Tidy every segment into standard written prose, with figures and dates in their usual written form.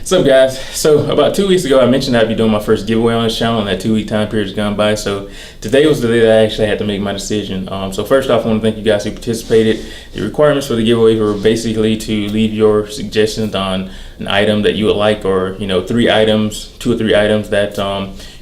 What's up, guys? So about 2 weeks ago, I mentioned I'd be doing my first giveaway on this channel, and that 2 week time period has gone by. So today was the day that I actually had to make my decision. So first off, I want to thank you guys who participated. The requirements for the giveaway were basically to leave your suggestions on an item that you would like, or 2 or 3 items that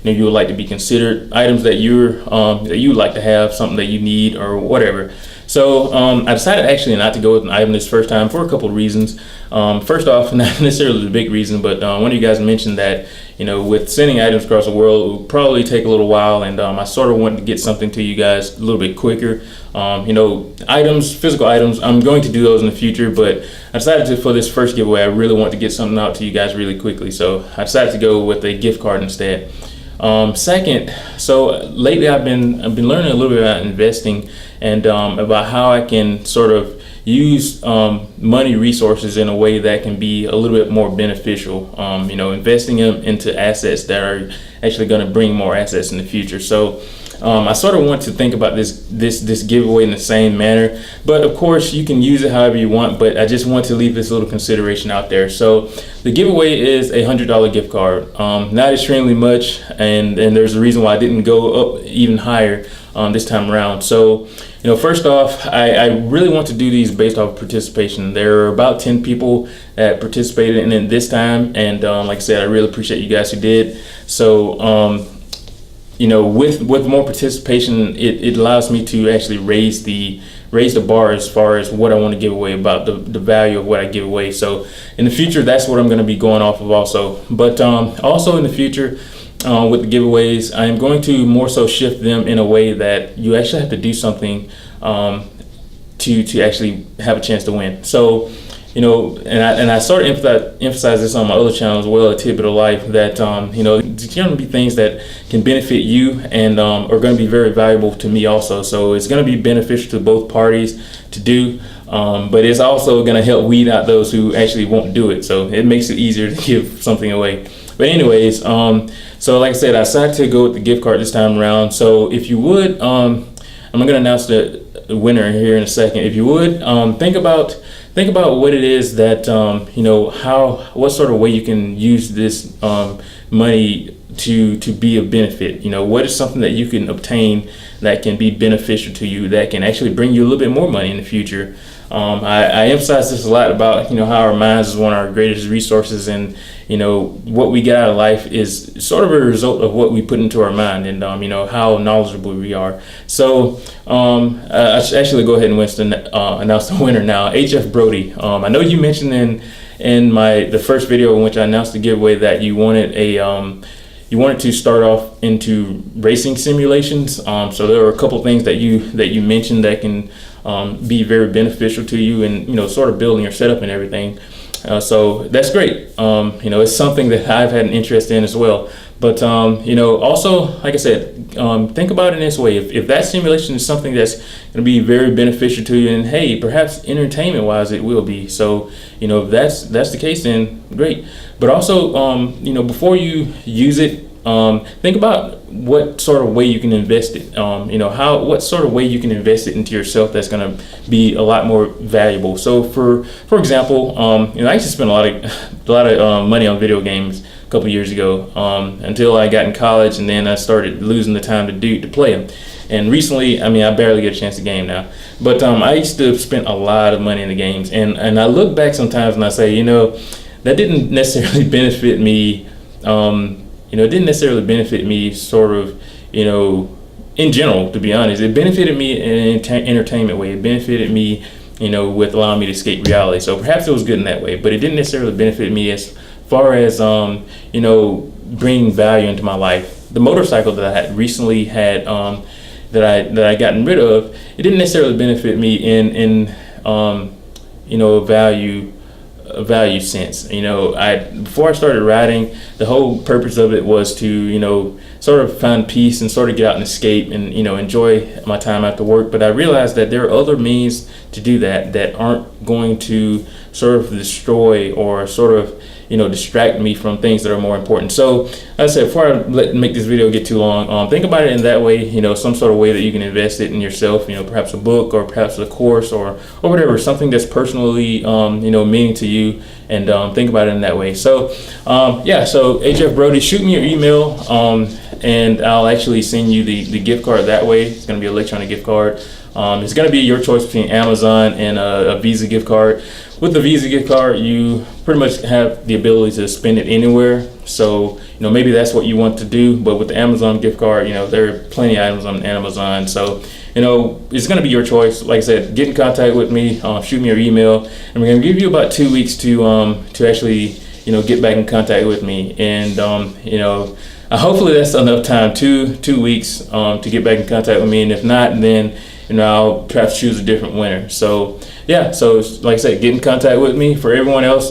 you would like to be considered, items that you would like to have, something that you need, or whatever. So I decided actually not to go with an item this first time for a couple of reasons. First off, not necessarily the big reason, but one of you guys mentioned that with sending items across the world, it would probably take a little while, and I sort of wanted to get something to you guys a little bit quicker. Items, physical items, I'm going to do those in the future, but I decided to, for this first giveaway, I really want to get something out to you guys really quickly. So I decided to go with a gift card instead. Second, so lately I've been learning a little bit about investing and about how I can sort of use money resources in a way that can be a little bit more beneficial. Investing them into assets that are actually going to bring more assets in the future. So I sort of want to think about this giveaway in the same manner, but of course you can use it however you want, but I just want to leave this little consideration out there. So the giveaway is a $100 gift card, not extremely much, and there's a reason why I didn't go up even higher this time around. So first off, I really want to do these based off of participation. There are about 10 people that participated in it this time, and like I said, I really appreciate you guys who did. So with more participation, it allows me to actually raise the bar as far as what I want to give away, about the value of what I give away. So in the future, that's what I'm going to be going off of also. But also in the future, with the giveaways, I am going to more so shift them in a way that you actually have to do something to actually have a chance to win. So and I sort of emphasize this on my other channel as well, A Tidbit of Life, that it's going to be things that can benefit you and are going to be very valuable to me also. So it's going to be beneficial to both parties to do, but it's also going to help weed out those who actually won't do it. So it makes it easier to give something away. But anyways, so like I said, I decided to go with the gift card this time around. So if you would, I'm going to announce the winner here in a second. If you would, think about what it is that what sort of way you can use this money to be of benefit. What is something that you can obtain that can be beneficial to you, that can actually bring you a little bit more money in the future. I emphasize this a lot about how our minds is one of our greatest resources, and what we get out of life is sort of a result of what we put into our mind, and how knowledgeable we are. So I should actually go ahead and announce the winner now. HF Brody. I know you mentioned in the first video in which I announced the giveaway that you wanted to start off into racing simulations. So there are a couple things that you mentioned that can be very beneficial to you, and sort of building your setup and everything. So that's great. It's something that I've had an interest in as well. But also, like I said, think about it in this way. If that simulation is something that's going to be very beneficial to you, and hey, perhaps entertainment-wise it will be. So if that's the case, then great. But also, before you use it, think about what sort of way you can invest it. What sort of way you can invest it into yourself that's going to be a lot more valuable. So for example, I used to spend a lot of money on video games a couple years ago, until I got in college, and then I started losing the time to play them. And recently, I barely get a chance to game now. But I used to spend a lot of money in the games, and I look back sometimes and I say, that didn't necessarily benefit me. It didn't necessarily benefit me sort of, in general, to be honest. It benefited me in an entertainment way. It benefited me, with allowing me to escape reality. So perhaps it was good in that way, but it didn't necessarily benefit me as far as, bringing value into my life. The motorcycle that I had recently had, that I gotten rid of, it didn't necessarily benefit me in a value sense. Before I started riding, the whole purpose of it was to sort of find peace and sort of get out and escape and enjoy my time after work. But I realized that there are other means to do that aren't going to sort of destroy or sort of distract me from things that are more important. So as I said, before I make this video get too long, think about it in that way, some sort of way that you can invest it in yourself, perhaps a book or perhaps a course or whatever, something that's personally, meaning to you, and think about it in that way. So yeah, so HF Brody, shoot me your email, and I'll actually send you the gift card that way. It's going to be an electronic gift card. It's going to be your choice between Amazon and a Visa gift card. With the Visa gift card, you pretty much have the ability to spend it anywhere. So, maybe that's what you want to do. But with the Amazon gift card, there are plenty of items on Amazon. So, it's going to be your choice. Like I said, get in contact with me, shoot me your email, and we're going to give you about 2 weeks to actually, get back in contact with me. And, hopefully that's enough time, two weeks, to get back in contact with me. And if not, then I'll perhaps choose a different winner. So yeah, so like I said, get in contact with me. For everyone else,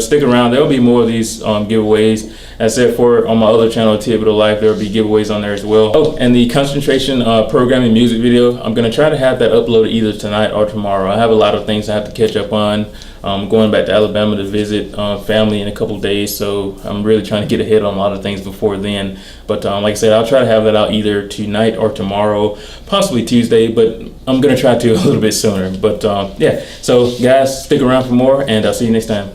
stick around. There'll be more of these giveaways. As I said, on my other channel, Tidbit of Life, there'll be giveaways on there as well. Oh, and the concentration programming music video, I'm gonna try to have that uploaded either tonight or tomorrow. I have a lot of things I have to catch up on. Going back to Alabama to visit family in a couple of days, so I'm really trying to get ahead on a lot of things before then. But like I said, I'll try to have that out either tonight or tomorrow, possibly Tuesday, but I'm gonna try to a little bit sooner. But yeah, so guys, stick around for more, and I'll see you next time.